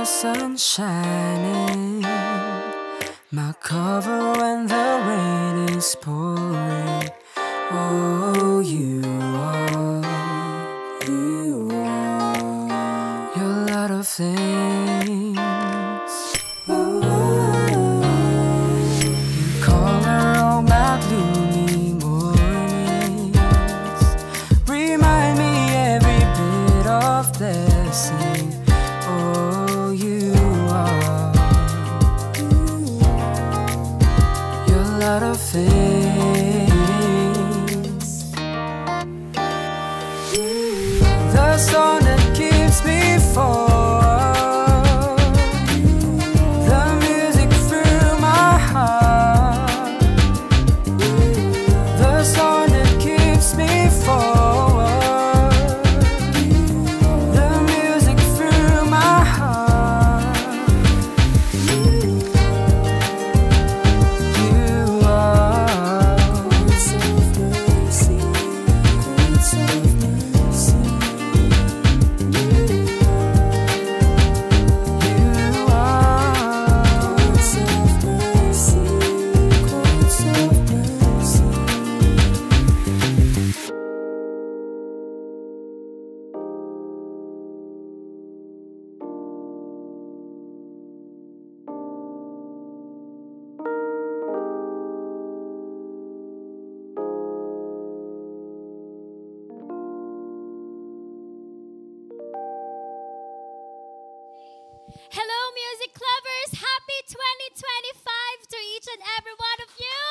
Sun shining, my cover when the rain is pouring. Oh, you are your lot of things. You color all my gloomy mornings, remind me every bit of blessing. Oh, you are your lot of things. The song that keeps me forward, the music through my heart, the song that keeps me forward. Hello, music lovers! Happy 2025 to each and every one of you!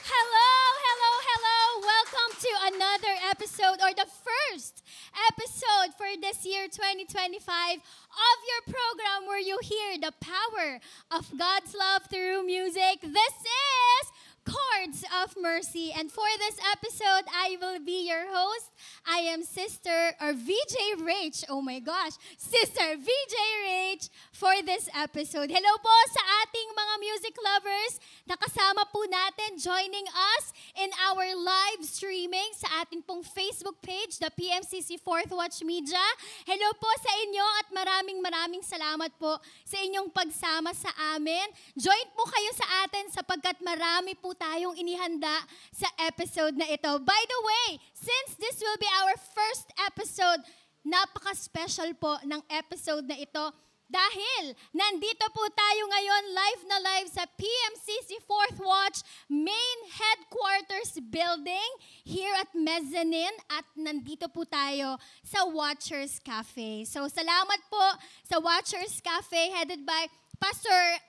Hello, hello, hello! Welcome to another episode, or the first episode for this year 2025 of your program where you hear the power of God's love through music. This is Chords of Mercy. And for this episode, I will be your host. I am Sister, or VJ Rach. Oh my gosh. Sister VJ Rach for this episode. Hello po sa ating mga music lovers. Nakasama po natin, joining us in our live streaming sa ating pong Facebook page, the PMCC Fourth Watch Media. Hello po sa inyo at maraming salamat po sa inyong pagsama sa amin. Join po kayo sa atin sapagkat marami po tayong inihanda sa episode na ito. By the way, since this will be our first episode, napaka-special po ng episode na ito dahil nandito po tayo ngayon live na live sa PMCC Fourth Watch Main Headquarters Building here at Mezzanine at nandito po tayo sa Watchers Cafe. So salamat po sa Watchers Cafe headed by Pastor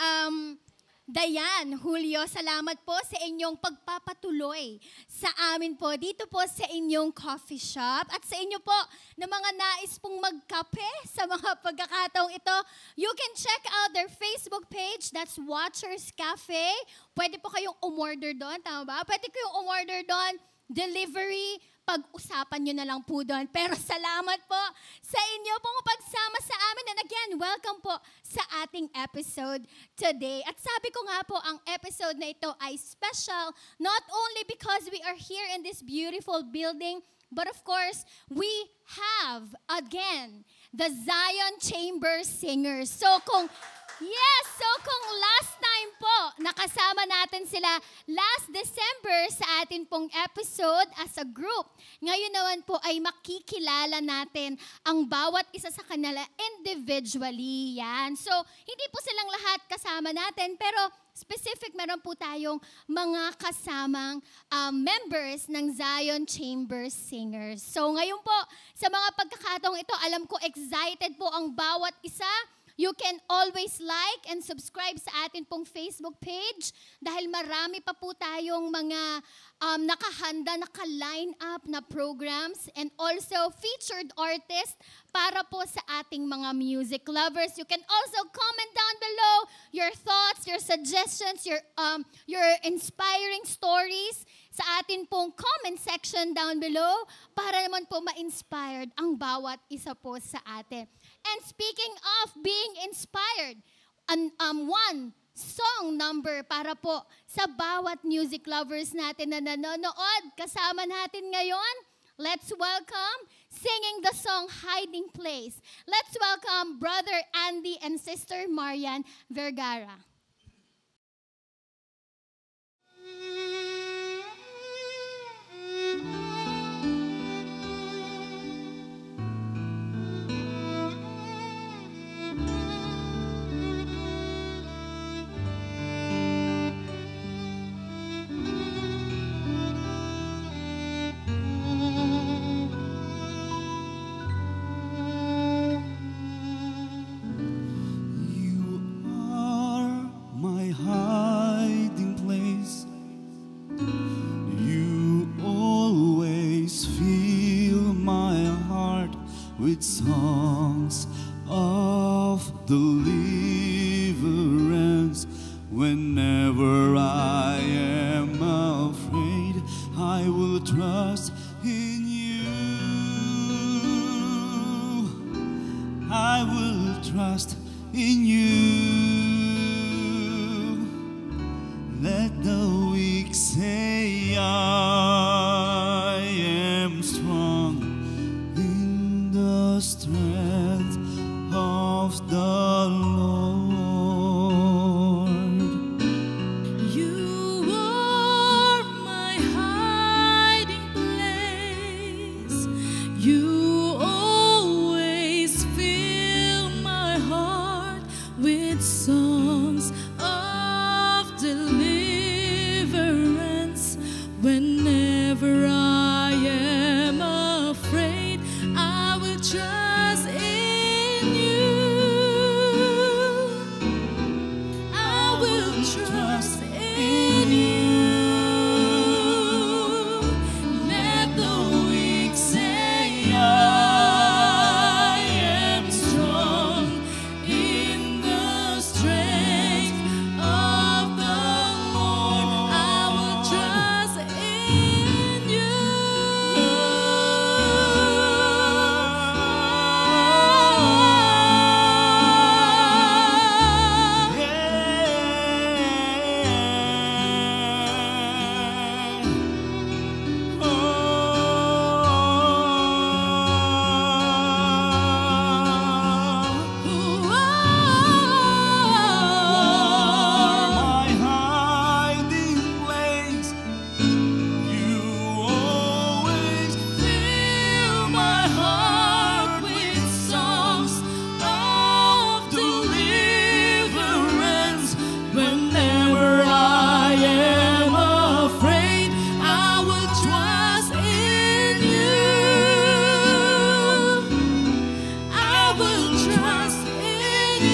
Dayan Julio, salamat po sa inyong pagpapatuloy sa amin po dito po sa inyong coffee shop at sa inyo po na mga nais pong magkape sa mga pagkakataong ito. You can check out their Facebook page, that's Watchers Cafe. Pwede po kayong umorder doon, tama ba? Pwede kayong umorder doon, delivery, pag-usapan nyo na lang po doon. Pero salamat po sa inyo pong pagsama sa amin. And again, welcome po sa ating episode today. At sabi ko nga po, ang episode na ito ay special not only because we are here in this beautiful building, but of course, we have, again, the Zion Chamber Singers. So kung last time po, nakasama natin sila last December sa atin pong episode as a group. Ngayon naman po ay makikilala natin ang bawat isa sa kanila individually. Yan. So, hindi po silang lahat kasama natin, pero specific, meron po tayong mga kasamang members ng Zion Chamber Singers. So, ngayon po, sa mga pagkakataong ito, alam ko excited po ang bawat isa. You can always like and subscribe sa atin pong Facebook page dahil marami pa po tayong mga nakahanda, naka-line up na programs and also featured artists para po sa ating mga music lovers. You can also comment down below your thoughts, your suggestions, your inspiring stories sa atin pong comment section down below para naman po ma-inspired ang bawat isa po sa atin. And speaking of being inspired, one song number para po sa bawat music lovers natin na nanonood. Kasama natin ngayon, let's welcome singing the song Hiding Place. Let's welcome Brother Andy and Sister Marian Vergara. With songs of deliverance, whenever I am afraid, I will trust in you. I will trust in you. Let the weak say I am strong in the strength of the Lord. You are my hiding place. You always fill my heart with songs of deliverance. Whenever I am afraid, I will trust in you. I will trust in you. Let the weak say I am strong in the strength of the Lord. I will trust in you. My hiding place, you always Fill my heart with songs of deliverance. Whenever I am afraid, I will trust in you. I will trust in you.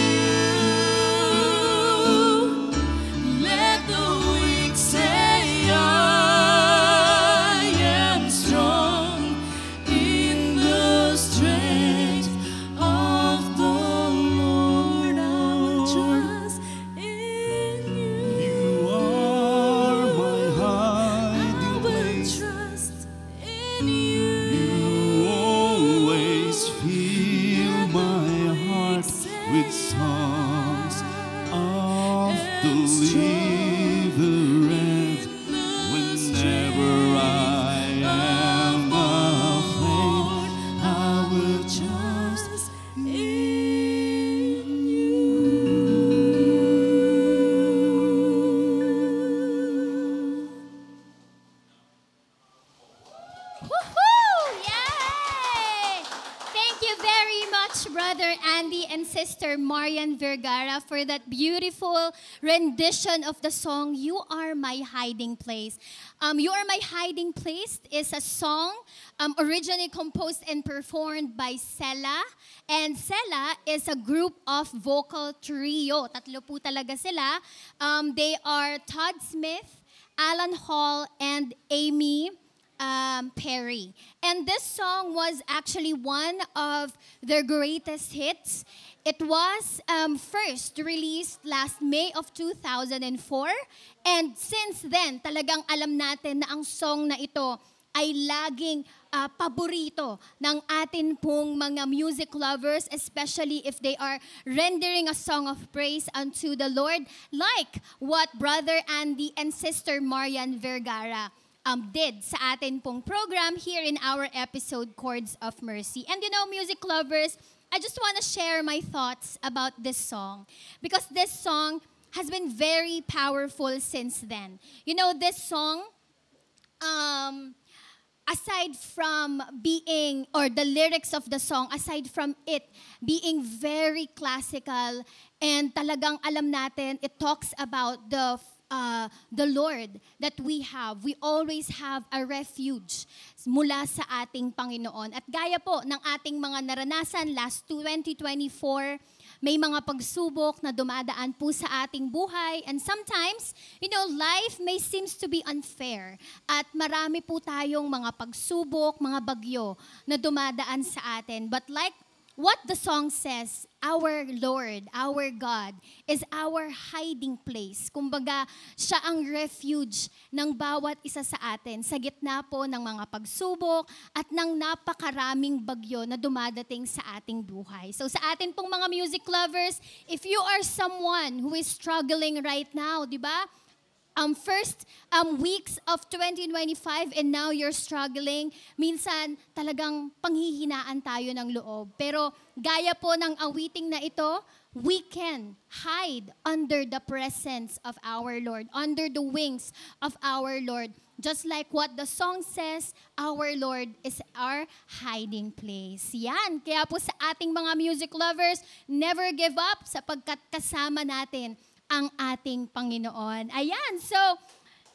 Let the weak say I am strong in the strength of the Lord. I will trust in you. You are my I hiding will place. trust in you. You always fill my heart with songs of deliverance. Whenever I am afraid, I will trust in you. Woohoo! Yay! Thank you very much, Brother Andy and Sister Marian Vergara, for that beautiful rendition of the song, You Are My Hiding Place. You Are My Hiding Place is a song originally composed and performed by Sela. And Sela is a group of vocal trio. Tatlo po talaga sila. They are Todd Smith, Alan Hall, and Amy Perry. And this song was actually one of their greatest hits. It was first released last May of 2004. And since then, talagang alam natin na ang song na ito ay laging paborito ng atin pong mga music lovers, especially if they are rendering a song of praise unto the Lord, like what Brother Andy and Sister Marian Vergara did sa atin pong program here in our episode, Chords of Mercy. And you know, music lovers, I just want to share my thoughts about this song because this song has been very powerful since then. You know, this song, aside from being, or the lyrics of the song, aside from it being very classical and talagang alam natin, it talks about the Lord that we have. We always have a refuge mula sa ating Panginoon. At gaya po ng ating mga naranasan last 2024, may mga pagsubok na dumadaan po sa ating buhay. And sometimes, you know, life may seems to be unfair. At marami po tayong mga pagsubok, mga bagyo na dumadaan sa atin. But like what the song says, our Lord, our God, is our hiding place. Kumbaga, siya ang refuge ng bawat isa sa atin sa gitna po ng mga pagsubok at ng napakaraming bagyo na dumadating sa ating buhay. So sa atin pong mga music lovers, if you are someone who is struggling right now, di ba? First weeks of 2025 and now you're struggling, minsan talagang panghihinaan tayo ng loob. Pero gaya po ng awiting na ito, we can hide under the presence of our Lord, under the wings of our Lord. Just like what the song says, our Lord is our hiding place. Yan. Kaya po sa ating mga music lovers, never give up sapagkat kasama natin ang ating Panginoon. Ayan, so,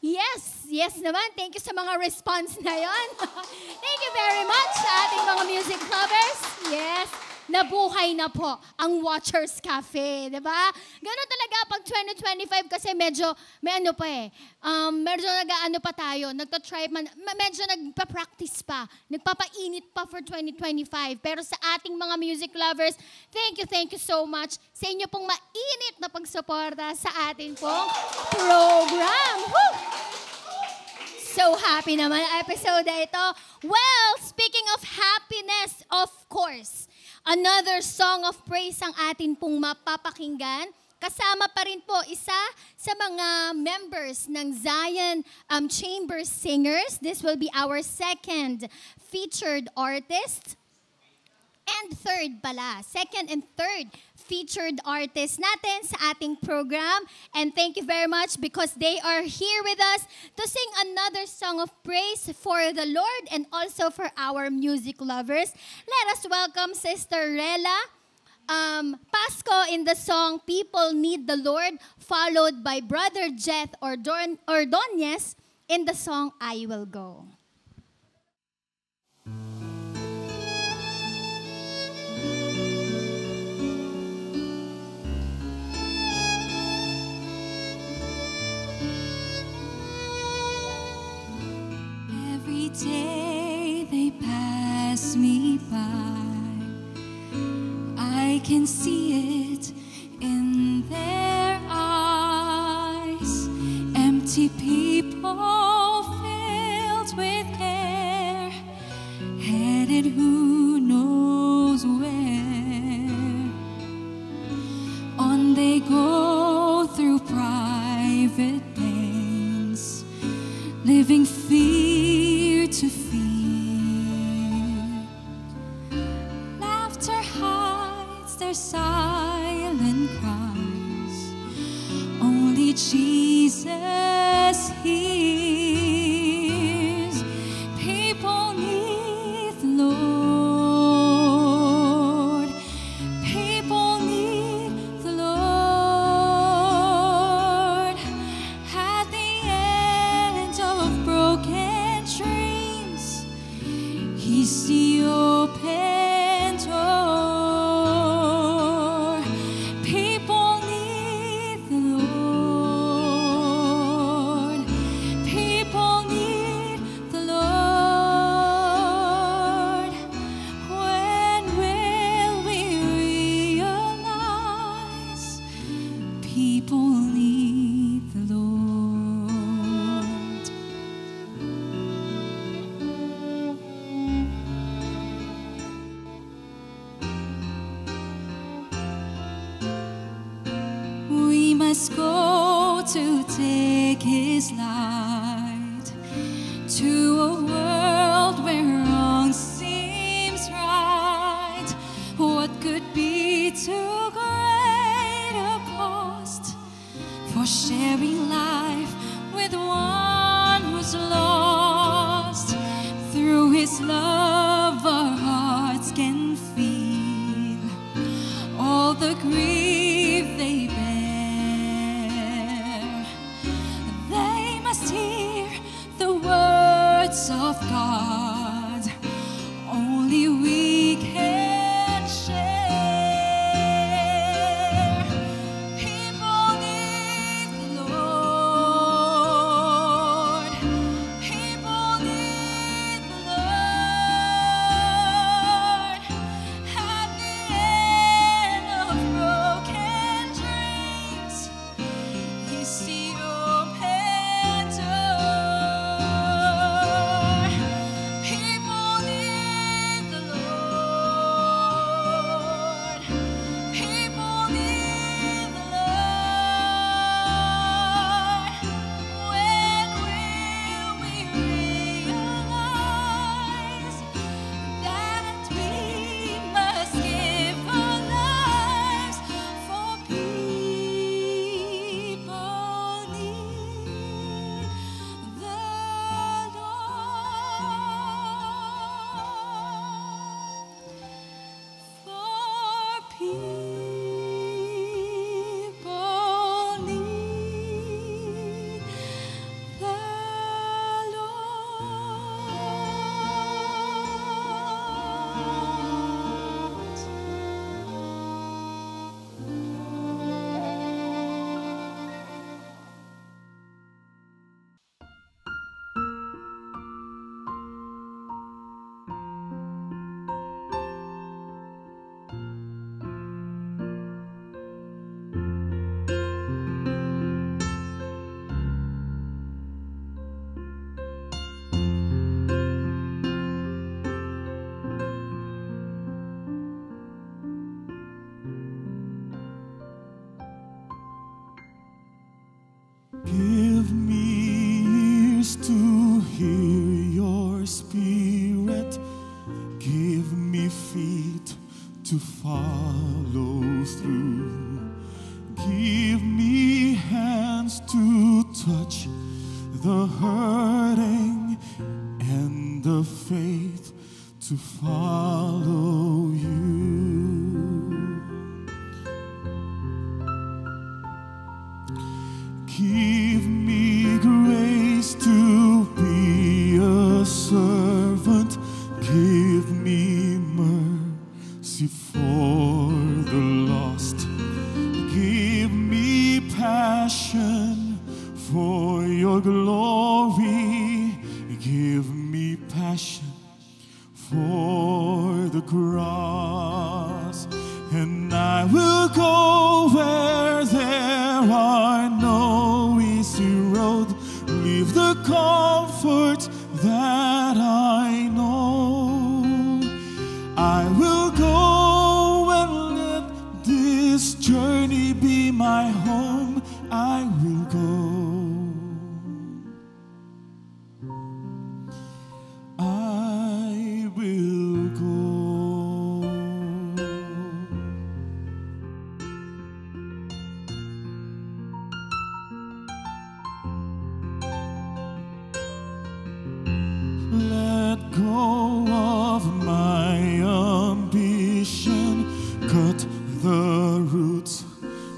yes naman. Thank you sa mga response na yon. Thank you very much sa ating mga music lovers. Yes, nabuhay na po ang Watchers Cafe, di ba? Ganun talaga pag 2025 kasi medyo, may ano pa medyo nag-ano pa tayo, nagta-try, medyo nagpa-practice pa, nagpapainit pa for 2025. Pero sa ating mga music lovers, thank you so much sa inyo pong mainit na pagsuporta sa ating pong program. Woo! So happy naman ang episode na ito. Well, speaking of happiness, of course, another song of praise ang atin pong mapapakinggan. Kasama pa rin po isa sa mga members ng Zion Chamber Singers. This will be our second featured artist. And third pala, second and third featured artist natin sa ating program. And thank you very much because they are here with us to sing another song of praise for the Lord and also for our music lovers. Let us welcome Sister Rela Pasco in the song People Need the Lord, followed by Brother Jeth Ordonez in the song I Will Go. Every day they pass me by, I can see it in their eyes. Empty people filled with care, headed who knows where. On they go through private pains, living fear to fear. Laughter hides their silent cries, only Jesus hears. People need the Lord. People need the Lord. At the end of broken dreams, He's the open door. People need the Lord. People need the Lord. light to a world where wrong seems right. What could be too great a cost for sharing life with one who's lost? Through His love, our hearts can feel all the grief they bear. They must hear the words of God. Only we can share. People need the Lord. People need the Lord. At the end of broken dreams, He's the open door. People need the Lord. People need the Lord. When will we realize that we must give our lives for people need the Lord? For people need the Give me ears to hear your spirit. Give me feet to follow through. Give me hands to touch the hurting and the faith to follow you. Give me grace to be a servant. Give me mercy for the lost. Give me passion for your glory. Give me passion for the cross. And I will go where there are no easy road. Leave the comfort that I know. I will go and let this journey be my home. I will go. I will go. Let go of my ambition, cut the roots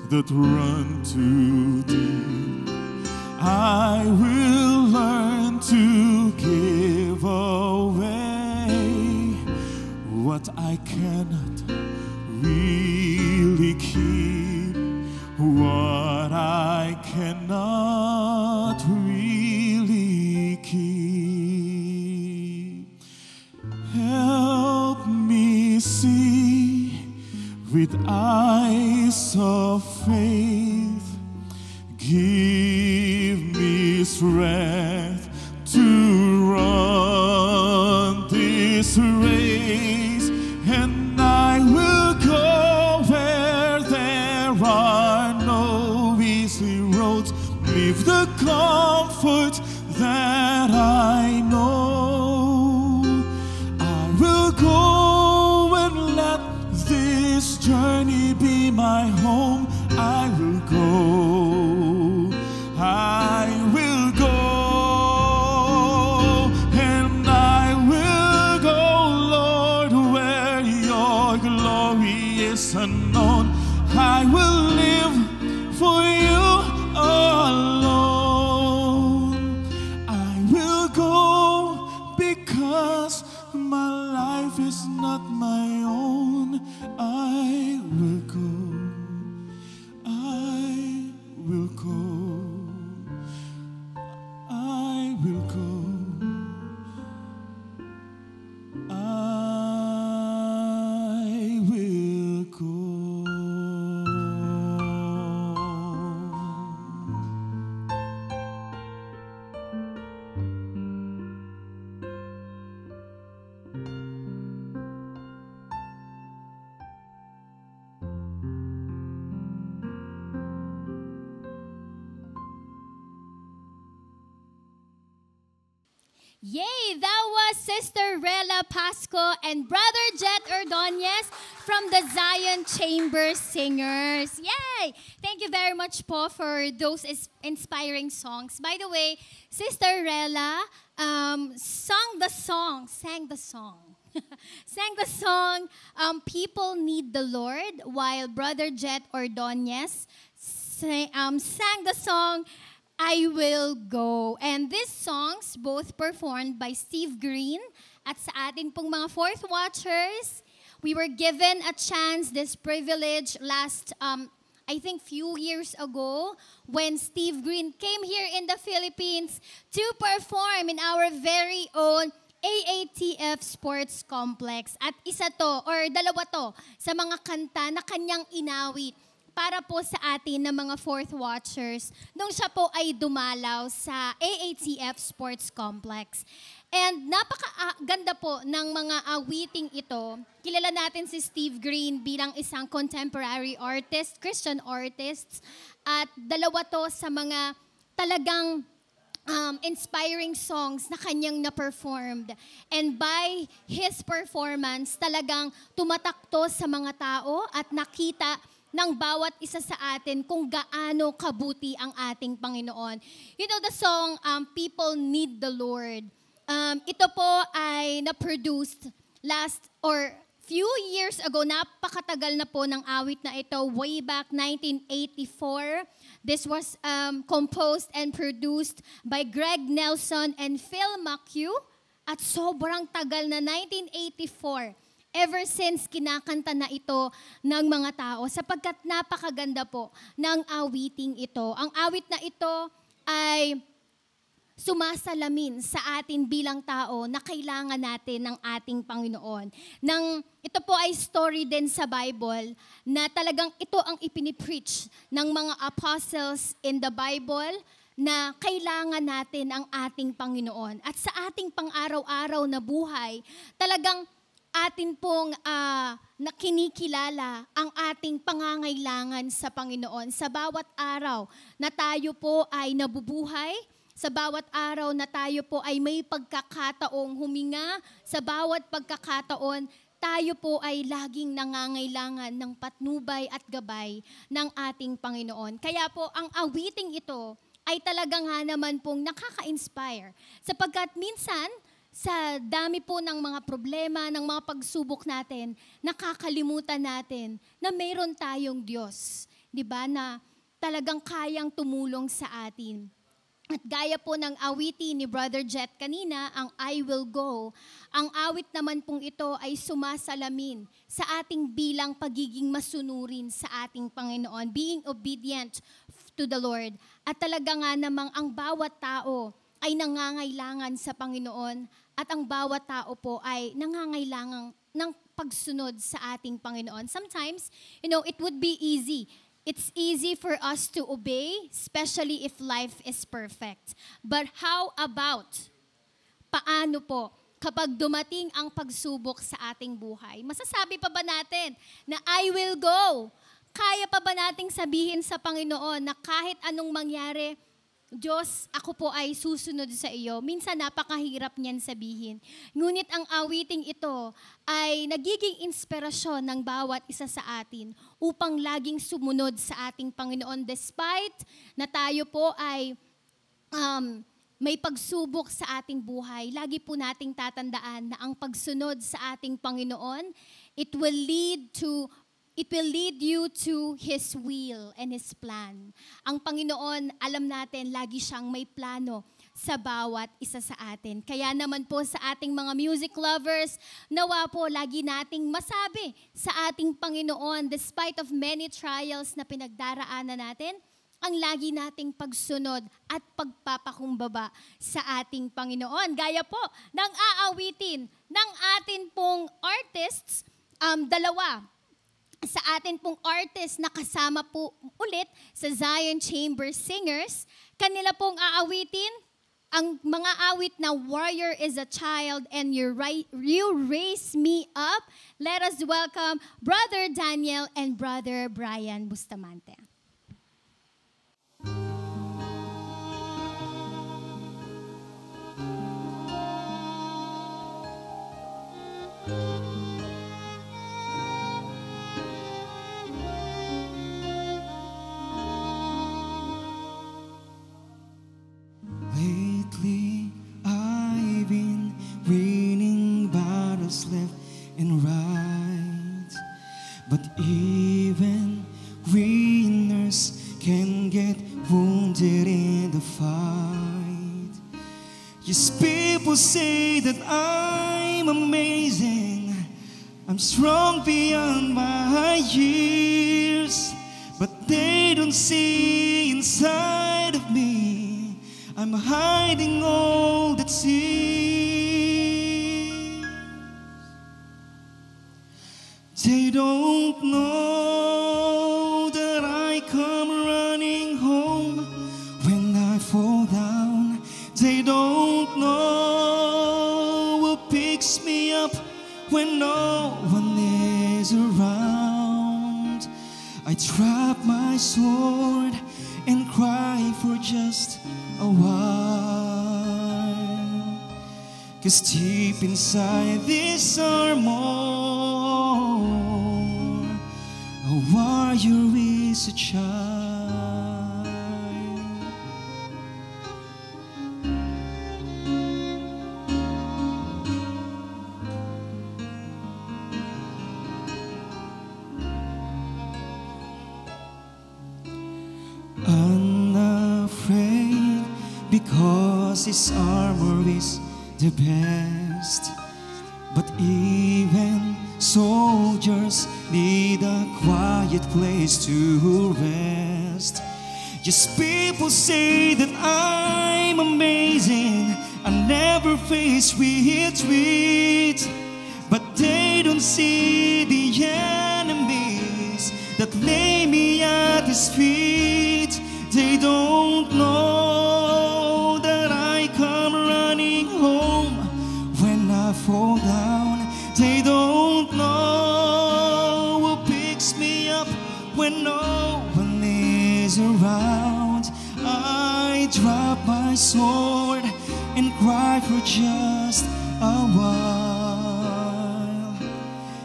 that run too deep. I will learn to give away what I cannot really keep, what I cannot really keep. Help me see with eyes of faith. Give me strength to run this race, and I will go where there are no easy roads. Leave the comfort go because my life is not my own. I will go. I will go. I will go. I will go. Yay! That was Sister Rela Pasco and Brother Jet Ordonez from the Zion Chamber Singers. Yay! Thank you very much po for those inspiring songs. By the way, Sister Rela sang the song, People Need the Lord, while Brother Jet Ordonez sang the song, I Will Go. And these songs both performed by Steve Green at sa atin pong mga fourth watchers. We were given a chance, this privilege last, I think few years ago when Steve Green came here in the Philippines to perform in our very own AATF Sports Complex. At isa to, or dalawa to, sa mga kanta na kanyang inawit para po sa atin ng mga fourth watchers nung siya po ay dumalaw sa AATF Sports Complex. And napakaganda po ng mga awiting ito. Kilala natin si Steve Green bilang isang contemporary artist, Christian artist. At dalawa to sa mga talagang inspiring songs na kanyang na-performed. And by his performance, talagang tumatakto sa mga tao at nakita ng bawat isa sa atin kung gaano kabuti ang ating Panginoon. You know the song, People Need the Lord. Ito po ay na-produced few years ago. Napakatagal na po ng awit na ito, way back 1984. This was composed and produced by Greg Nelson and Phil McHugh. At sobrang tagal na, 1984. Ever since kinakanta na ito ng mga tao, sapagkat napakaganda po ng awiting ito. Ang awit na ito ay sumasalamin sa atin bilang tao na kailangan natin ng ating Panginoon. Ito po ay story din sa Bible na talagang ito ang ipinipreach ng mga apostles in the Bible na kailangan natin ang ating Panginoon. At sa ating pang-araw-araw na buhay, talagang atin pong nakinikilala ang ating pangangailangan sa Panginoon sa bawat araw na tayo po ay nabubuhay, sa bawat araw na tayo po ay may pagkakataong huminga, sa bawat pagkakataon tayo po ay laging nangangailangan ng patnubay at gabay ng ating Panginoon. Kaya po ang awiting ito ay talagang naman pong nakaka-inspire sapagkat minsan sa dami po ng mga problema, ng mga pagsubok natin, nakakalimutan natin na mayroon tayong Diyos, di ba, na talagang kayang tumulong sa atin. At gaya po ng awitin ni Brother Jet kanina, ang I Will Go, ang awit naman pong ito ay sumasalamin sa ating bilang pagiging masunurin sa ating Panginoon, being obedient to the Lord. At talaga nga namang ang bawat tao ay nangangailangan sa Panginoon at ang bawat tao po ay nangangailangan ng pagsunod sa ating Panginoon. Sometimes, it would be easy. It's easy for us to obey, especially if life is perfect. But how about, paano po kapag dumating ang pagsubok sa ating buhay? Masasabi pa ba natin na I will go? Kaya pa ba nating sabihin sa Panginoon na kahit anong mangyari, Diyos, ako po ay susunod sa iyo. Minsan napakahirap niyan sabihin. Ngunit ang awiting ito ay nagiging inspirasyon ng bawat isa sa atin upang laging sumunod sa ating Panginoon despite na tayo po ay may pagsubok sa ating buhay. Lagi po nating tatandaan na ang pagsunod sa ating Panginoon, it will lead you to His will and His plan. Ang Panginoon, alam natin, lagi siyang may plano sa bawat isa sa atin. Kaya naman po sa ating mga music lovers, nawa po lagi nating masabi sa ating Panginoon, despite of many trials na pinagdaraanan natin, ang lagi nating pagsunod at pagpapakumbaba sa ating Panginoon. Gaya po ng aawitin ng atin pong artists, dalawa sa atin pong artist na kasama po ulit sa Zion Chamber Singers. Kanila pong aawitin ang mga awit na Warrior is a Child and You Raise Me Up. Let us welcome Brother Daniel and Brother Brian Bustamante. Lately, I've been winning battles left and right. But even winners can get wounded in the fight. Yes, people say that I'm amazing. I'm strong beyond my years. But they don't see inside of me. I'm hiding all the tears. They don't know that I come running home when I fall down. They don't know who picks me up when no one is around. I drop my sword and cry for just a while. 'Cause deep inside this armor, a warrior is a child. Unafraid because his armor is the best. But even soldiers need a quiet place to rest. Just people say that I'm amazing. I never face retreat. But they don't see the enemies that lay me at his feet. They don't know that I come running home when I fall down. They don't know who picks me up when no one is around. I drop my sword and cry for just a while.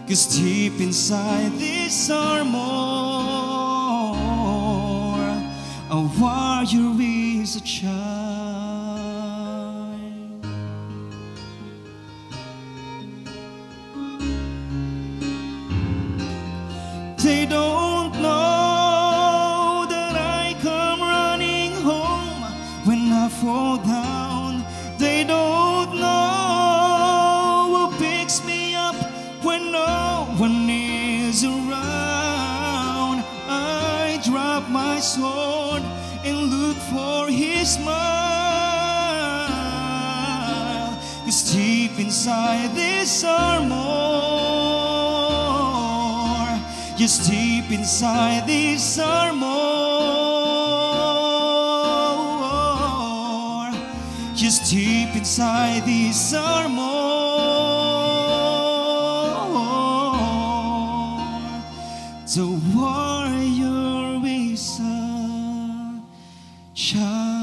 'Cause deep inside this armor, a warrior is a child. They don't know that I come running home when I fall down. They don't know who picks me up when no one is around. I drop my sword and look for his smile. 'Cause deep inside this armor, yes, deep inside this armor, yes, deep inside this armor, the warrior is a child.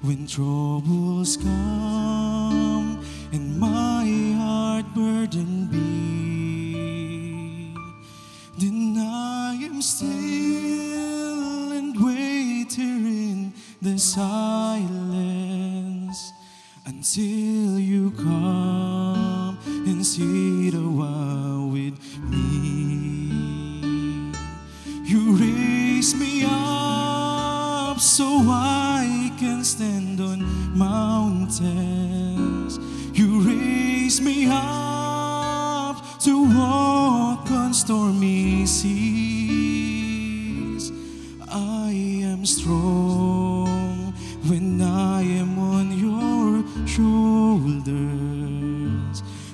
when troubles come and my heart burden be, then I am still and wait here in the silence until you come and sit a while with me. You raise me up so I can stand on mountains. You raise me up to walk on stormy seas. I am strong when I am on your shoulders.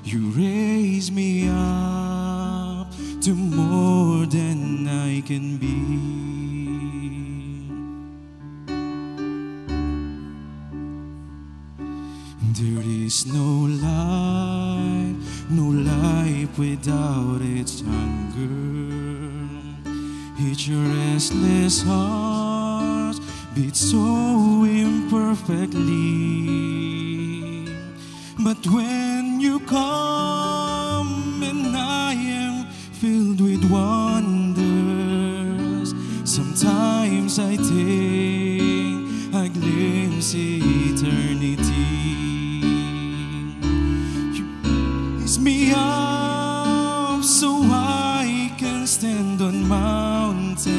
You raise me up to more than I can be. There is no life without its hunger. Each restless heart beats so imperfectly. But when you come and I am filled with wonders, sometimes I take a glimpse eternity. You raise me up so I can stand on mountains.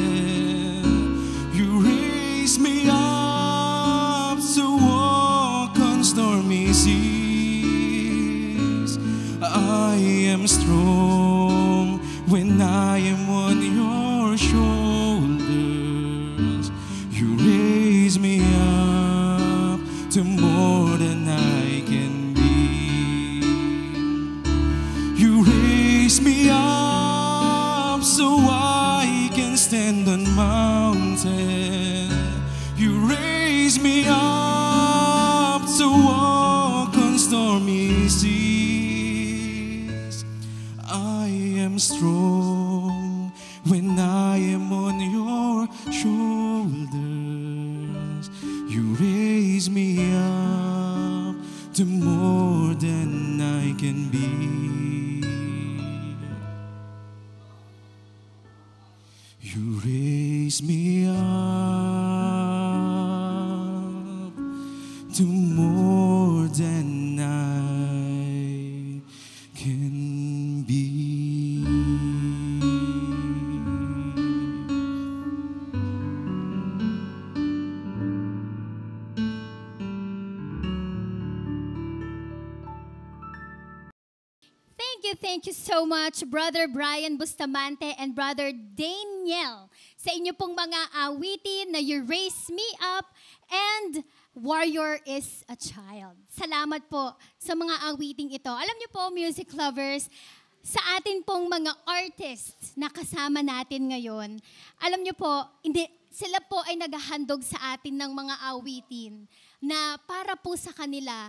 You raise me up to walk on stormy seas. I am strong when I am on your shoulders. You raise me up to more than I can be. You raise me up so I can stand on mountains. You raise me up to walk on stormy seas. I am strong when I am on your shoulders. You raise me up to more than I can be. You raise me up to more than I can be. Thank you so much, Brother Brian Bustamante and Brother Daniel, sa inyo pong mga awitin na You Raise Me Up and Warrior is a Child. Salamat po sa mga awiting ito. Alam niyo po, music lovers, sa atin pong mga artists na kasama natin ngayon, alam niyo po, sila po ay naghahandog sa atin ng mga awitin na para po sa kanila,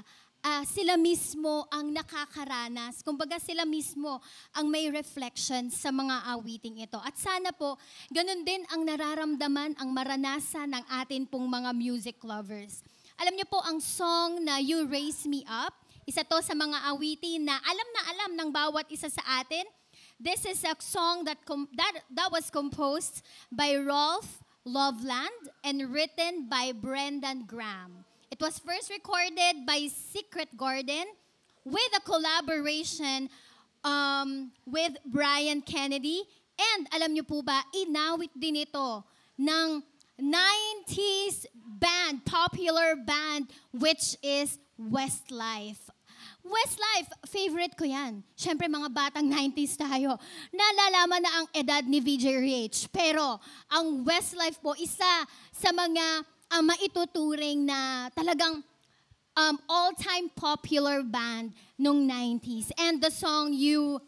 sila mismo ang nakakaranas. Kumbaga sila mismo ang may reflection sa mga awiting ito. At sana po, ganun din ang nararamdaman, ang maranasan ng atin pong mga music lovers. Alam niyo po, ang song na You Raise Me Up, isa to sa mga awitin na alam ng bawat isa sa atin. This is a song that was composed by Rolf Loveland and written by Brendan Graham. It was first recorded by Secret Garden with a collaboration with Brian Kennedy. And alam niyo po ba, inawit din ito ng 90s band, popular band, which is Westlife. Westlife, favorite ko yan. Siyempre, mga batang 90s tayo. Nalalaman na ang edad ni VJ Rich. Pero, ang Westlife po, isa sa mga maituturing na talagang all-time popular band nung 90s. And the song,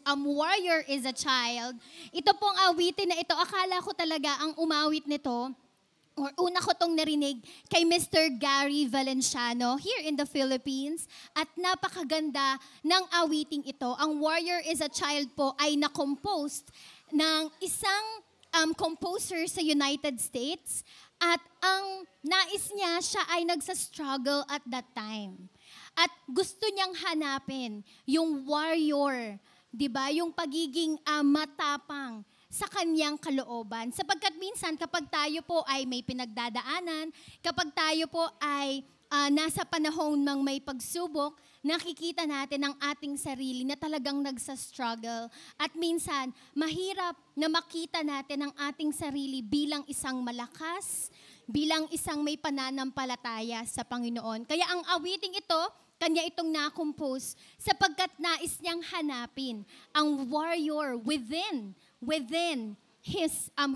Warrior is a Child, ito pong awitin na ito, akala ko talaga ang umawit nito, or una ko tong narinig kay Mr. Gary Valenciano here in the Philippines. At napakaganda ng awiting ito. Ang Warrior is a Child po ay na-composed ng isang composer sa United States. At ang nais niya, siya ay nagsa-struggle at that time. At gusto niyang hanapin yung warrior, 'di ba? Yung pagiging matapang sa kanyang kalooban. Sapagkat minsan kapag tayo po ay may pinagdadaanan, kapag tayo po ay nasa panahon ng may pagsubok, nakikita natin ang ating sarili na talagang nagsa-struggle. At minsan, mahirap na makita natin ang ating sarili bilang isang malakas, bilang isang may pananampalataya sa Panginoon. Kaya ang awiting ito, kanya itong na-compose sapagkat nais niyang hanapin ang warrior within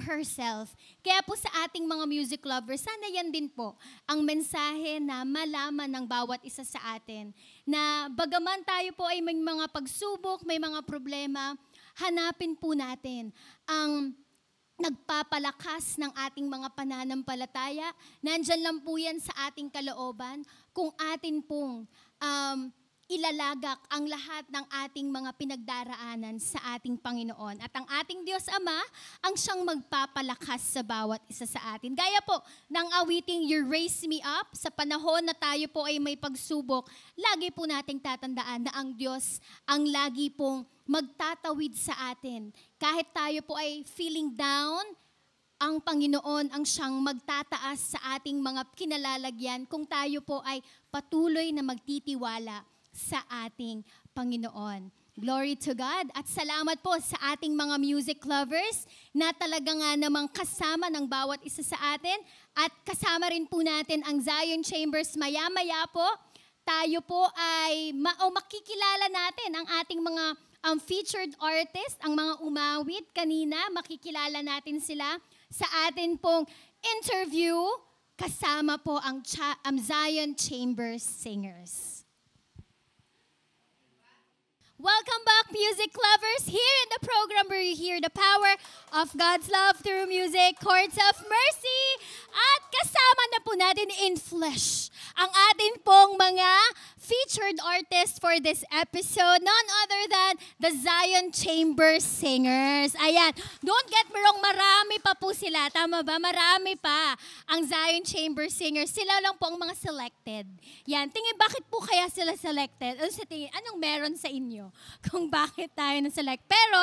herself. Kaya po sa ating mga music lovers, sana yan din po ang mensahe na malaman ng bawat isa sa atin. Na bagaman tayo po ay may mga pagsubok, may mga problema, hanapin po natin ang nagpapalakas ng ating mga pananampalataya. Nandyan lang po yan sa ating kalooban kung atin pong ilalagak ang lahat ng ating mga pinagdaraanan sa ating Panginoon. At ang ating Diyos Ama ang siyang magpapalakas sa bawat isa sa atin. Gaya po ng awiting You Raise Me Up, sa panahon na tayo po ay may pagsubok, lagi po nating tatandaan na ang Diyos ang lagi pong magtatawid sa atin. Kahit tayo po ay feeling down, ang Panginoon ang siyang magtataas sa ating mga kinalalagyan kung tayo po ay patuloy na magtitiwala sa ating Panginoon. Glory to God. At salamat po sa ating mga music lovers na talaga nga namang kasama ng bawat isa sa atin. At kasama rin po natin ang Zion Chambers maya-maya po. Tayo po ay makikilala natin ang ating mga featured artist, ang mga umawit kanina. Makikilala natin sila sa atin pong interview. Kasama po ang Zion Chambers Singers. Welcome back, music lovers. Here in the program where you hear the power of God's love through music, Chords of Mercy. At kasama na po natin in flesh ang atin pong mga featured artists for this episode, none other than the Zion Chambers Singers. Ayan, don't get me wrong, marami pa po sila. Tama ba? Marami pa ang Zion Chambers Singers. Sila lang po ang mga selected. Yan, tingin bakit po kaya sila selected? Ano sa tingin? Anong meron sa inyo kung bakit tayo na-select? Pero,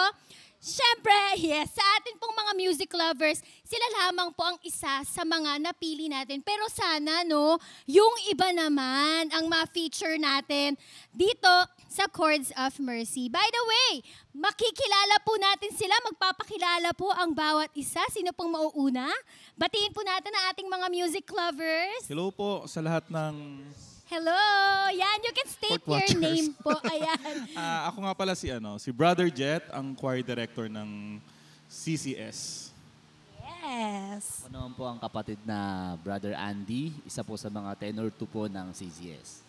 syempre, yes, sa atin pong mga music lovers, sila lamang po ang isa sa mga napili natin. Pero sana, no, yung iba naman ang ma-feature natin dito sa Chords of Mercy. By the way, makikilala po natin sila, magpapakilala po ang bawat isa. Sino pong mauuna? Batiin po natin ang ating mga music lovers. Hello po sa lahat ng... Hello! Yan, you can state Court watchers. your name po. Ayan. Ako nga pala si Brother Jet, ang choir director ng CCS. Yes. Ako naman po ang kapatid na Brother Andy, isa po sa mga tenor 2 po ng CCS.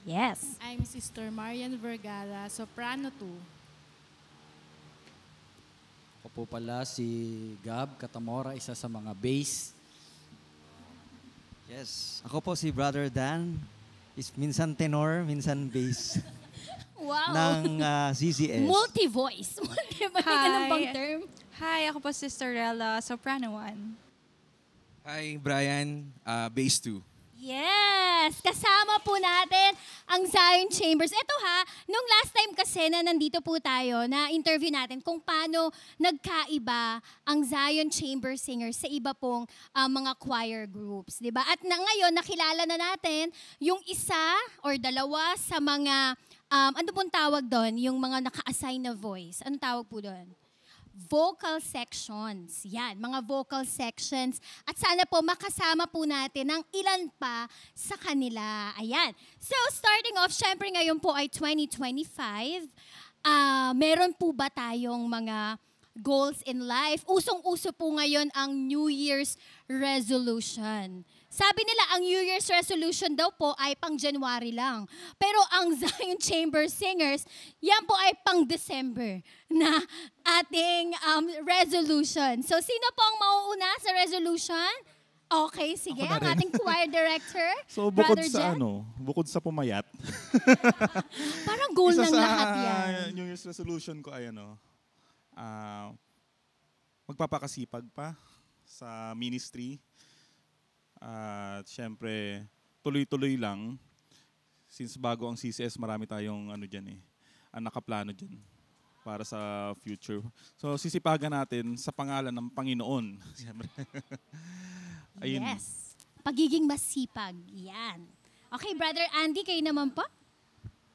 Yes. I'm Sister Marian Vergara, soprano 2. Ako po pala si Gab Katamora, isa sa mga bass. Yes. Ako po si Brother Dan. Minsan tenor, minsan bass. Wow. ng CCS. Multi-voice. Multi-voice. Ganun bang term? Hi, ako po si Rella, soprano 1. Hi, Brian, bass 2. Yes! Kasama po natin ang Zion Chambers. Ito nung last time kasi na nandito po tayo, na interview natin kung paano nagkaiba ang Zion Chambers Singers sa iba pong mga choir groups. Diba? At ngayon, nakilala na natin yung isa or dalawa sa mga, ano pong tawag doon? Yung mga naka-assign na voice. Ano tawag po doon? Vocal sections. Yan, mga vocal sections. At sana po makasama po natin ang ilan pa sa kanila. Ayan. So, starting off, syempre ngayon po ay 2025. Meron po ba tayong mga goals in life? Usong-uso po ngayon ang New Year's resolution. Sabi nila, ang New Year's resolution daw po ay pang January lang. Pero ang Zion Chambers Singers, yan po ay pang December na ating resolution. So, sino po ang mauuna sa resolution? Okay, sige. Ang ating choir director, So bukod Brother sa Jet. bukod sa pumayat. Parang goal isa ng sa lahat yan. New Year's resolution ko ay magpapakasipag pa sa ministry. At syempre, tuloy-tuloy lang. Since bago ang CCS, marami tayong ang nakaplano dyan para sa future. So sisipagan natin sa pangalan ng Panginoon. Siyempre. Ayun. Yes. Pagiging masipag. Yan. Okay, Brother Andy, kayo naman po?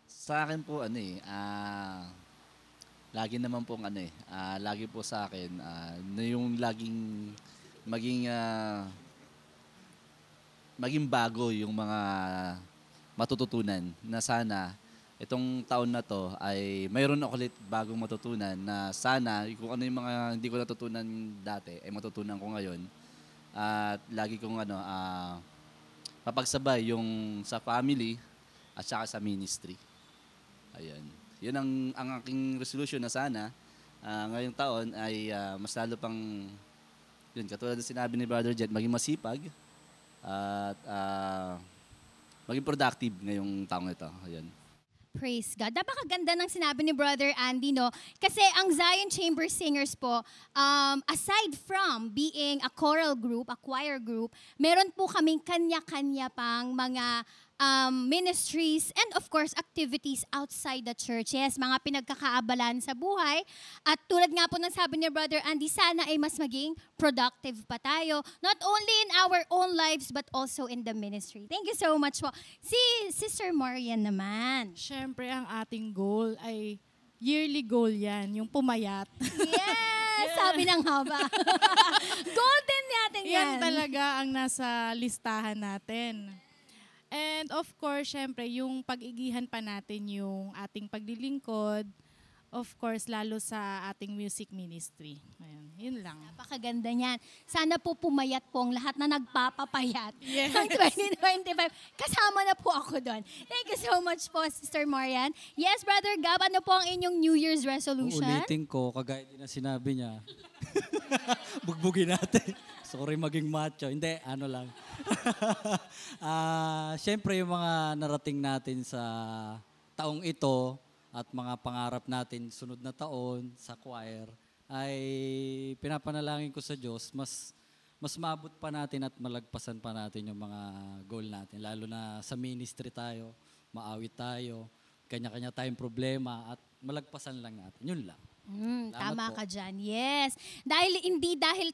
Sa akin po, lagi naman po lagi po sa akin, na yung laging maging bago yung mga matututunan na sana itong taon na to ay mayroon ako ulit bagong matutunan na sana kung ano yung mga hindi ko natutunan dati ay matutunan ko ngayon. At lagi kong papagsabay yung sa family at saka sa ministry. Ayan. Yun ang aking resolution na sana ngayong taon ay mas lalo pang yun, katulad ng sinabi ni Brother Jet, maging masipag at maging productive ngayong taong ito. Ayan. Praise God. Napakaganda ng sinabi ni Brother Andy, no? Kasi ang Zion Chamber Singers po, aside from being a choral group, a choir group, meron po kaming kanya-kanya pang mga ministries and of course activities outside the church. Yes, mga pinagkakaabalan sa buhay. At tulad nga po ng sabi ni Brother Andy, sana ay mas maging productive pa tayo. Not only in our own lives but also in the ministry. Thank you so much po. Si Sister Marian naman. Siyempre, ang ating goal ay yearly goal yan, yung pumayat. Yes! Sabi ng haba. Golden natin yan. Yan talaga ang nasa listahan natin. And of course, syempre, yung pag-igihan pa natin yung ating paglilingkod, of course, lalo sa ating music ministry. Ayan, yun lang. Napakaganda niyan. Sana po pumayat po ang lahat na nagpapapayat Yes. ng 2025. Kasama na po ako doon. Thank you so much po, Sister Marian. Yes, Brother Gab, ano po ang inyong New Year's resolution? Uulitin ko, kagaya din na sinabi niya. Bugbugin natin. Sorry maging macho. Hindi, ano lang. Siyempre yung mga narating natin sa taong ito at mga pangarap natin sunod na taon sa choir ay pinapanalangin ko sa Diyos mas maabot pa natin at malagpasan pa natin yung mga goal natin. Lalo na sa ministry tayo, maawit tayo, kanya-kanya tayong problema at malagpasan lang natin. Yun lang. Tama po. ka dyan. Yes. Dahil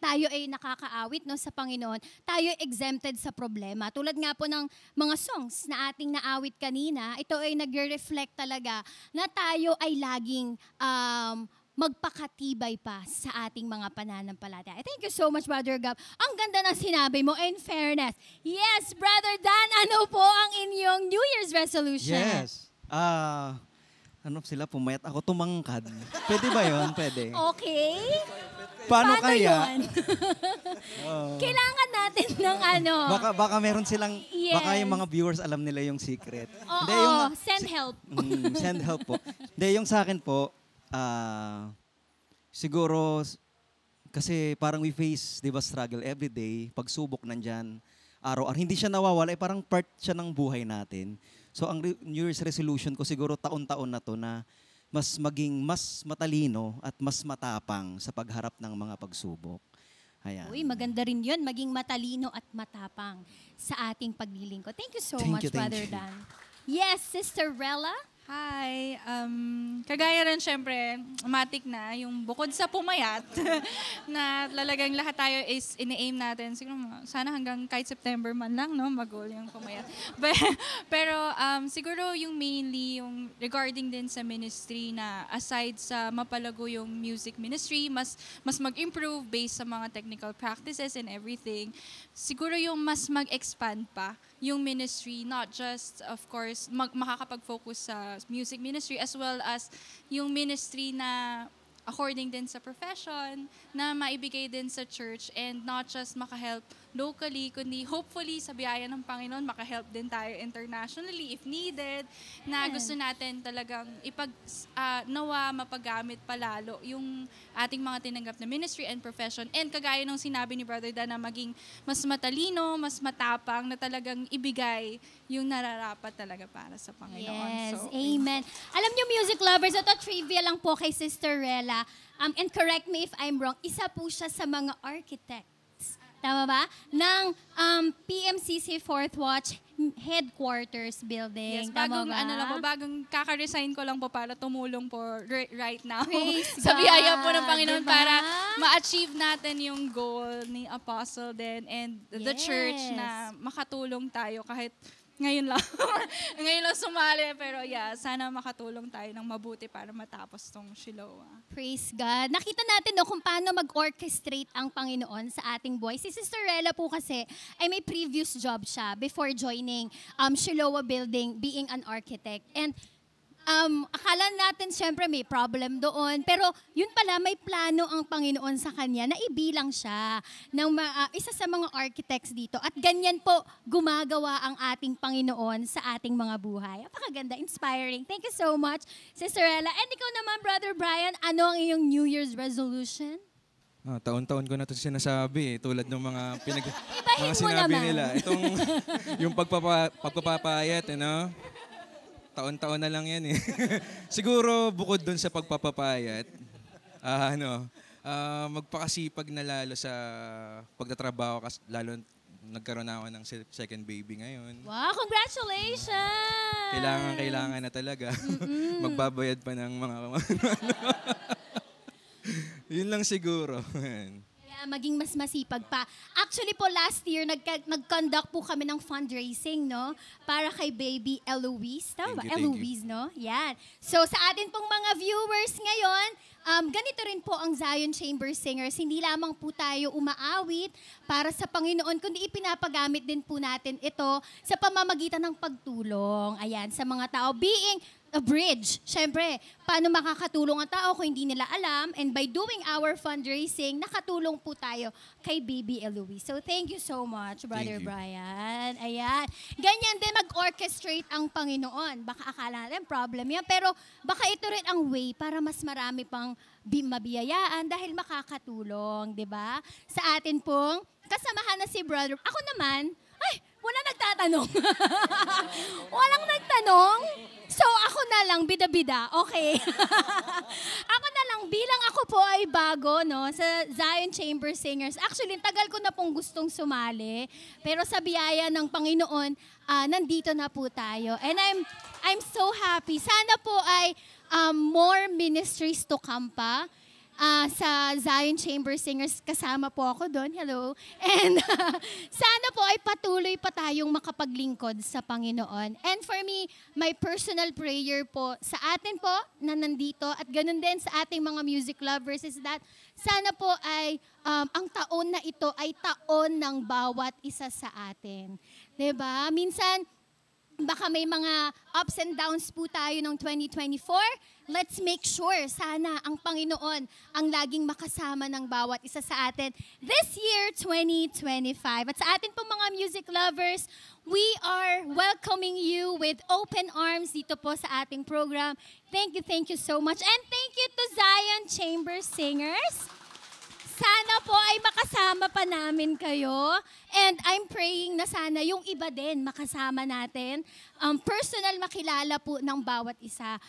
tayo ay nakakaawit no, sa Panginoon, tayo exempted sa problema. Tulad nga po ng mga songs na ating naawit kanina, ito ay nagre-reflect talaga na tayo ay laging magpakatibay pa sa ating mga pananampalataya. Thank you so much, Brother Gab. Ang ganda ng sinabi mo, in fairness. Yes, Brother Dan, ano po ang inyong New Year's resolution? Yes. Ano sila, pumayat ako tumangkad. Pwede ba yun? Pwede. Okay. Paano kaya? Yun? Kailangan natin ng ano. Baka meron silang, Yes. baka yung mga viewers alam nila yung secret. Oo, send help. Send help po. Hindi, yung sa akin po, siguro, kasi parang we face, di ba, struggle every day, pagsubok nandyan, araw-araw. Hindi siya nawawala, parang part siya ng buhay natin. So ang New Year's resolution ko siguro taon-taon na to na mas maging mas matalino at mas matapang sa pagharap ng mga pagsubok. Ayan. Uy, maganda rin yun, maging matalino at matapang sa ating paglilingkod. Thank you so much, Thank Brother you. Dan. Yes, Sister Rella. Hi. Kagaya rin syempre, matik na yung bukod sa pumayat na talagang lahat tayo is ini-aim natin. Siguro sana hanggang kahit September man lang, no, mag-goal yung pumayat. Pero siguro yung mainly yung regarding din sa ministry na aside sa mapalago yung music ministry, mas mag-improve based sa mga technical practices and everything. Siguro yung mas mag-expand pa yung ministry, not just, of course, makakapag-focus sa music ministry as well as yung ministry na according din sa profession, na maibigay din sa church and not just makahelp locally, kundi hopefully sa biyaya ng Panginoon, makahelp din tayo internationally if needed, na gusto natin talagang nawa mapagamit palalo yung ating mga tinanggap na ministry and profession. And kagaya nung sinabi ni Brother Dan na maging mas matalino, mas matapang, na talagang ibigay yung nararapat talaga para sa Panginoon. Yes, So, amen. Alam niyo, music lovers, ito trivia lang po kay Sister Rella. And correct me if I'm wrong, isa po siya sa mga architects tama ba? Ng PMCC Fourth Watch Headquarters Building. Yes, Tama bagong ba? bagong kaka-resign ko lang po para tumulong po right now. Praise Sa biyaya po ng God, Panginoon diba? para ma-achieve natin yung goal ni Apostle din and the church Yes. na makatulong tayo kahit ngayon lang. Ngayon lang sumali. Pero yeah, sana makatulong tayo ng mabuti para matapos tong Shiloah. Praise God. Nakita natin no, kung paano mag-orchestrate ang Panginoon sa ating buhay. Si Sister Rella po kasi ay may previous job siya before joining Shiloah Building, being an architect. And akala natin syempre may problem doon. Pero yun pala, may plano ang Panginoon sa kanya na ibilang siya ng isa sa mga architects dito. At ganyan po gumagawa ang ating Panginoon sa ating mga buhay. Napakaganda, inspiring. Thank you so much, Sister Ella. And ikaw naman, Brother Brian, ano ang iyong New Year's resolution? Taon-taon ko na ito sinasabi, tulad ng mga Ibahin mga mo sinabi naman. nila. Itong yung pagpapapayat, taon-taon na lang yan eh. Siguro bukod dun sa pagpapapayat, magpakasipag na lalo sa pagtatrabaho, lalo nagkaroon na ako ng second baby ngayon. Wow, congratulations! Kailangan na talaga. Magbabayad pa ng mga Yun lang siguro. Maging mas masipag pa. Actually po, last year, nag-conduct po kami ng fundraising, no? Para kay baby Eloise. Tama ba? Thank you. Eloise, no? Yan. So, sa atin pong mga viewers ngayon, ganito rin po ang Zion Chamber Singers. Hindi lamang po tayo umaawit para sa Panginoon, kundi ipinapagamit din po natin ito sa pamamagitan ng pagtulong. Ayan, sa mga tao. Being a bridge. Siyempre, paano makakatulong ang tao kung hindi nila alam? And by doing our fundraising, nakatulong po tayo kay Baby Eloise. So thank you so much, Brother Brian. Ayan. Ganyan din mag-orchestrate ang Panginoon. Baka akala natin problem yan, pero baka ito rin ang way para mas marami pang mabiyayaan dahil makakatulong, di ba? Sa atin pong kasamahan na si Brother. Ako naman, wala nagtatanong. Walang nagtanong. So, ako na lang, bida-bida. Okay. Ako na lang, bilang ako po ay bago, no, sa Zion Chamber Singers. Actually, tagal ko na pong gustong sumali. Pero sa biyaya ng Panginoon, nandito na po tayo. And I'm so happy. Sana po ay more ministries to come pa. Sa Zion Chamber Singers, kasama po ako doon. Hello. And sana po ay patuloy pa tayong makapaglingkod sa Panginoon. And for me, my personal prayer po sa atin po na nandito at ganun din sa ating mga music lovers is that sana po ay ang taon na ito ay taon ng bawat isa sa atin. 'Di ba? Minsan, baka may mga ups and downs po tayo ng 2024. Let's make sure sana ang Panginoon ang laging makasama ng bawat isa sa atin this year, 2025. At sa atin po mga music lovers, we are welcoming you with open arms dito po sa ating program. Thank you so much. And thank you to Zion Chamber Singers. Sana po ay makasama pa namin kayo. And I'm praying na sana yung iba din makasama natin. Personal makilala po ng bawat isa.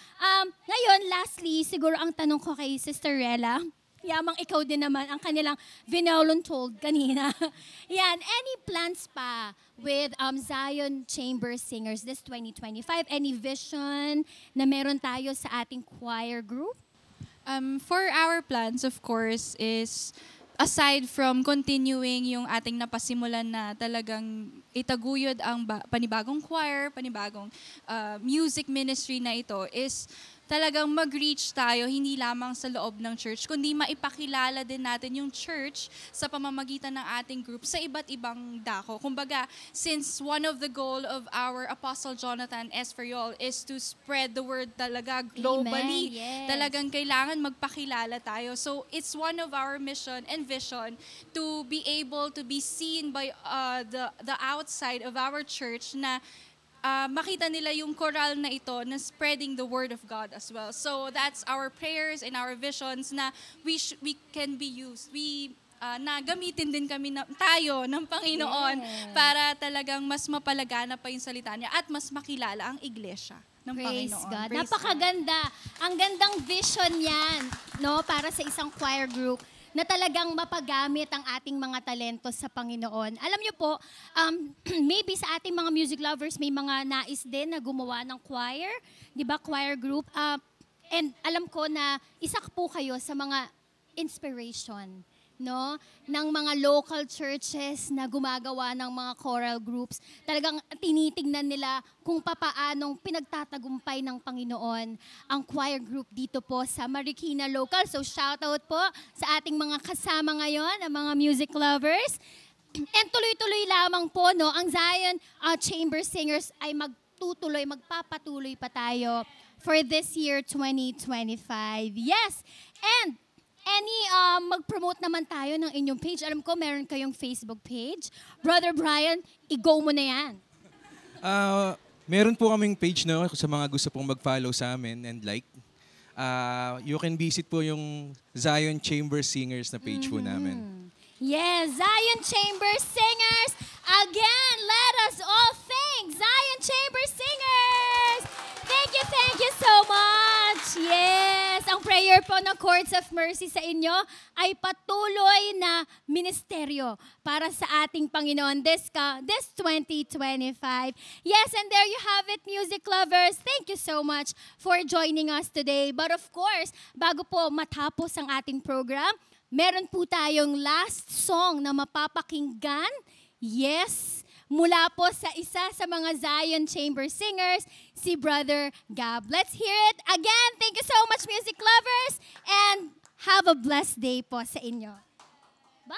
Ngayon, lastly, siguro ang tanong ko kay Sister Rella, yamang ikaw din naman ang kanilang vinoluntold kanina. Yan, any plans pa with Zion Chamber Singers this 2025? Any vision na meron tayo sa ating choir group? For our plans, of course, is aside from continuing yung ating napasimulan na talagang itaguyod ang panibagong choir, panibagong music ministry na ito, is talagang mag-reach tayo hindi lamang sa loob ng church, kundi maipakilala din natin yung church sa pamamagitan ng ating group sa iba't ibang dako. Kumbaga, since one of the goal of our Apostle Jonathan Esferiol is to spread the word talaga globally, Amen, yes. talagang kailangan magpakilala tayo. So, it's one of our mission and vision to be able to be seen by the outside of our church na makita nila yung choral na ito na spreading the word of God as well. So that's our prayers and our visions na we can be used. Na gamitin din kami tayo ng Panginoon para talagang mas mapalagana pa yung salita niya at mas makilala ang iglesia ng Praise Panginoon. God. Praise Napakaganda. Ang gandang vision yan, no, para sa isang choir group. na talagang mapagamit ang ating mga talento sa Panginoon. Alam niyo po, maybe sa ating mga music lovers, may mga nais din na gumawa ng choir, di ba, choir group. And alam ko na isa po kayo sa mga inspiration, no, ng mga local churches na gumagawa ng mga choral groups. Talagang tinitingnan nila kung papaanong pinagtatagumpay ng Panginoon ang choir group dito po sa Marikina Local. So shoutout po sa ating mga kasama ngayon, ang mga music lovers. And tuloy-tuloy lamang po, no, ang Zion Chamber Singers ay magpapatuloy pa tayo for this year 2025. Yes, and mag-promote naman tayo ng inyong page. Alam ko, meron kayong Facebook page. Brother Brian, i-go mo na yan. Meron po kaming page, no, sa mga gusto pong mag-follow sa amin and like. You can visit po yung Zion Chamber Singers na page po namin. Yes, Zion Chamber Singers. Again, let us all thank Zion Chamber Singers. Thank you so much. Yes, ang prayer po ng Courts of Mercy sa inyo ay patuloy na ministeryo para sa ating Panginoon this 2025. Yes, and there you have it, music lovers. Thank you so much for joining us today. But of course, bago po matapos ang ating program, meron po tayong last song na mapapakinggan. Yes, mula po sa isa sa mga Zion Chamber Singers, si Brother Gab. Let's hear it again. Thank you so much, music lovers, and have a blessed day po sa inyo. Bye!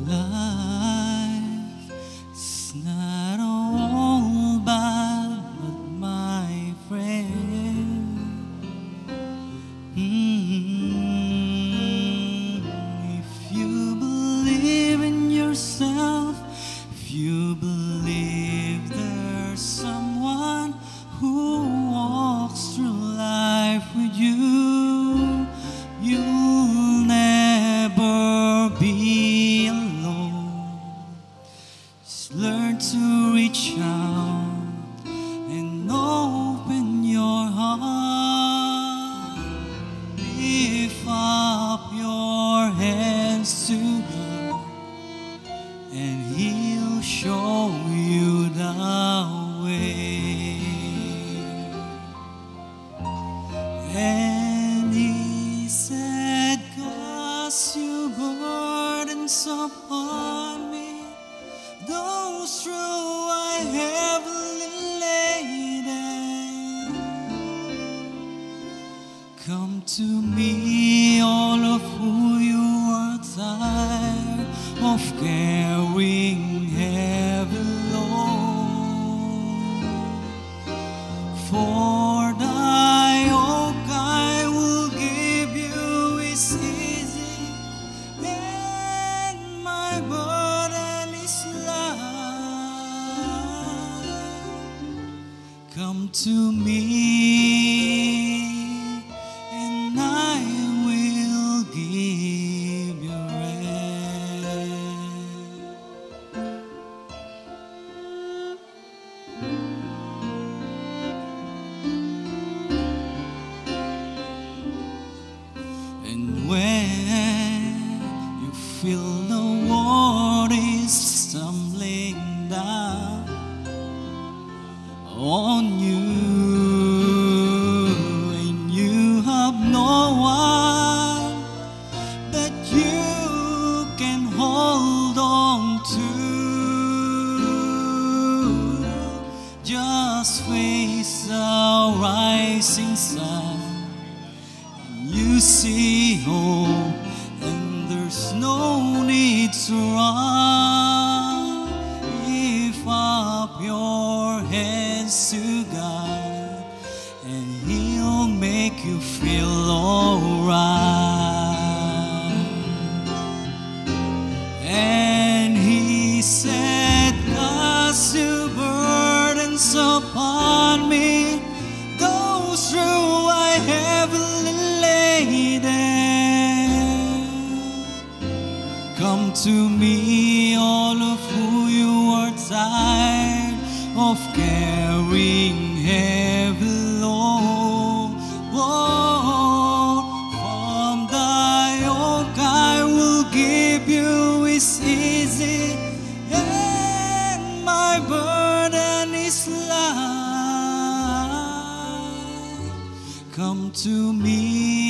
Life is not all bad, but my friend, if you believe in yourself, if you believe there's someone who walks through life with you, you'll never be alone. Just learn to reach out and open your heart. Lift up your hands to God, and He'll show you the way. And He said, cast your burdens upon me, those true I heavily laden. Come to me, all of who you are tired of carrying heavy load. For thy yoke I will give you is easy, and my burden is light. Come to me, and I will give you rest. And when you feel the world is stumbling down on you, and you have no one that you can hold on to, just face the rising sun. You see hope, and there's no need to run. Lift up your hands to God, and He'll make you feel alright. And He said, cast your burdens upon me, Come to me, all of who you are tired of carrying heavy load. Oh, from thy yoke I will give you is easy, and my burden is light. Come to me,